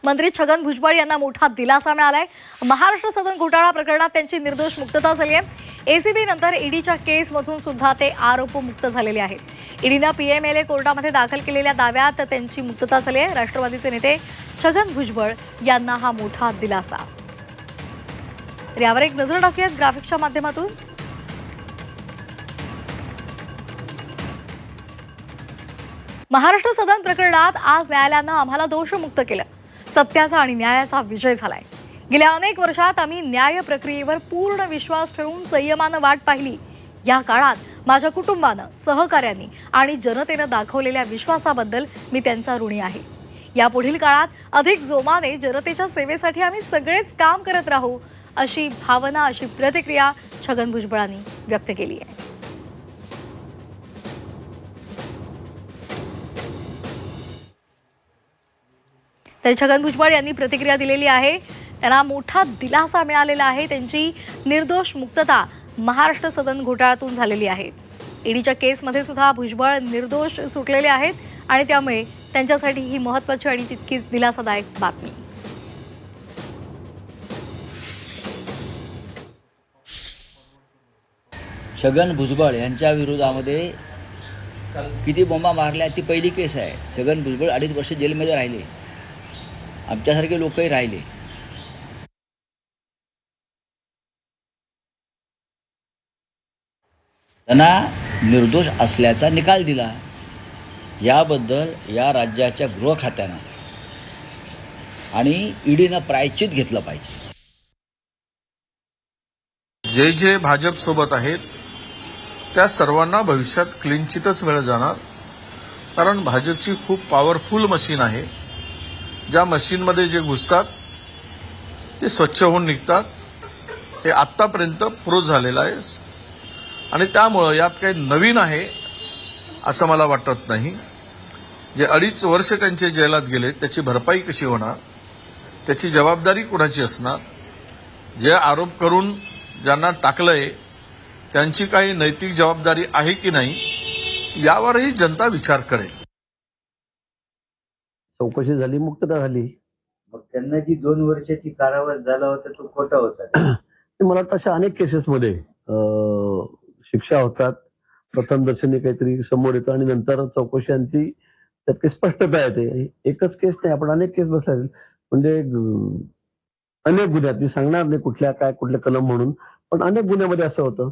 मंत्री छगन भुजबळ यांना मोठा दिलासा मिळालाय। महाराष्ट्र सदन घोटाळा प्रकरणात त्यांची निर्दोष मुक्तता झाली आहे। एसीबी नंतर ईडीच्या केसमधून सुद्धा ते आरोपमुक्त झालेले आहेत। ईडीने पीएमएलए कोर्टामध्ये दाखल केलेल्या दाव्यात त्यांची मुक्तता झाली आहे। राष्ट्रवादीचे नेते छगन भुजबळ यांना हा मोठा दिलासा। यावर एक नजर टाकूयात ग्राफिक्सच्या माध्यमातून। महाराष्ट्र सदन प्रकरणात आज न्यायालयानं आम्हाला दोषमुक्त केलं। सत्याचा आणि न्यायाचा विजय झालाय। गेल्या अनेक वर्षात आम्ही न्याय प्रक्रियेवर पूर्ण विश्वास ठेवून संयमानं वाट पाहिली। या काळात माझ्या कुटुंबानं, सहकाऱ्यांनी आणि जनतेनं दाखवलेल्या विश्वासाबद्दल मी त्यांचा ऋणी आहे। यापुढील काळात अधिक जोमाने जनतेच्या सेवेसाठी आम्ही सगळेच काम करत राहू, अशी भावना, अशी प्रतिक्रिया छगन भुजबळांनी व्यक्त केली आहे। तर छगन भुजबळ यांनी प्रतिक्रिया दिलेली आहे। त्यांना मोठा दिलासा मिळालेला आहे। त्यांची निर्दोष मुक्तता महाराष्ट्र सदन घोटाळ्यातून झालेली आहे। ईडीच्या केसमध्ये सुद्धा भुजबळ निर्दोष सुटलेले आहेत आणि त्यामुळे त्यांच्यासाठी ही महत्त्वाची आणि तितकीच दिलासादायक बातमी। छगन भुजबळ यांच्या विरोधामध्ये किती बोंबा मारल्या ती पहिली केस आहे। छगन भुजबळ 2.5 वर्ष जेलमध्ये राहिले, आमच्यासारखे लोकही राहिले। त्यांना निर्दोष असल्याचा निकाल दिला। याबद्दल या राज्याच्या गृह खात्यानं आणि ईडीनं प्रायश्चित घेतलं पाहिजे। जे जे भाजप सोबत आहेत त्या सर्वांना भविष्यात क्लीन चिटच मिळत जाणार, कारण भाजपची खूप पॉवरफुल मशीन आहे। ज्या मशीनमध्ये जे घुसतात ते स्वच्छ होऊन निघतात। हे आत्तापर्यंत प्रूव्ह झालेलं आहे आणि त्यामुळं यात काही नवीन आहे असं मला वाटत नाही। जे 2.5 वर्ष त्यांचे जेलात गेले त्याची भरपाई कशी होणार, त्याची जबाबदारी कुणाची असणार, जे आरोप करून ज्यांना टाकलंय त्यांची काही नैतिक जबाबदारी आहे की नाही यावरही जनता विचार करेल। चौकशी झाली, मुक्तता झाली। मग त्यांना जी 2 वर्षाची कारावास झाला होता तो खोटा होता। मला वाटतं अशा अनेक केसेसमध्ये शिक्षा होतात, प्रथमदर्शनी काहीतरी समोर येतं आणि नंतर चौकशी आणती, त्यात काही स्पष्टता येते। एकच केस नाही, आपण अनेक केस बसले म्हणजे अनेक गुन्ह्यात, मी सांगणार नाही कुठल्या काय कुठल्या कलम म्हणून, पण अनेक गुन्ह्यामध्ये असं होतं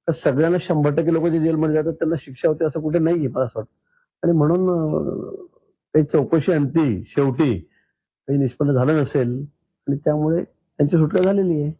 तर सगळ्यांना 100% लोक जे जेलमध्ये जातात त्यांना शिक्षा होते असं कुठे नाहीये मला असं वाटतं। आणि म्हणून काही चौकशी आणती शेवटी काही निष्पन्न झालं नसेल आणि त्यामुळे त्यांची सुटका झालेली आहे।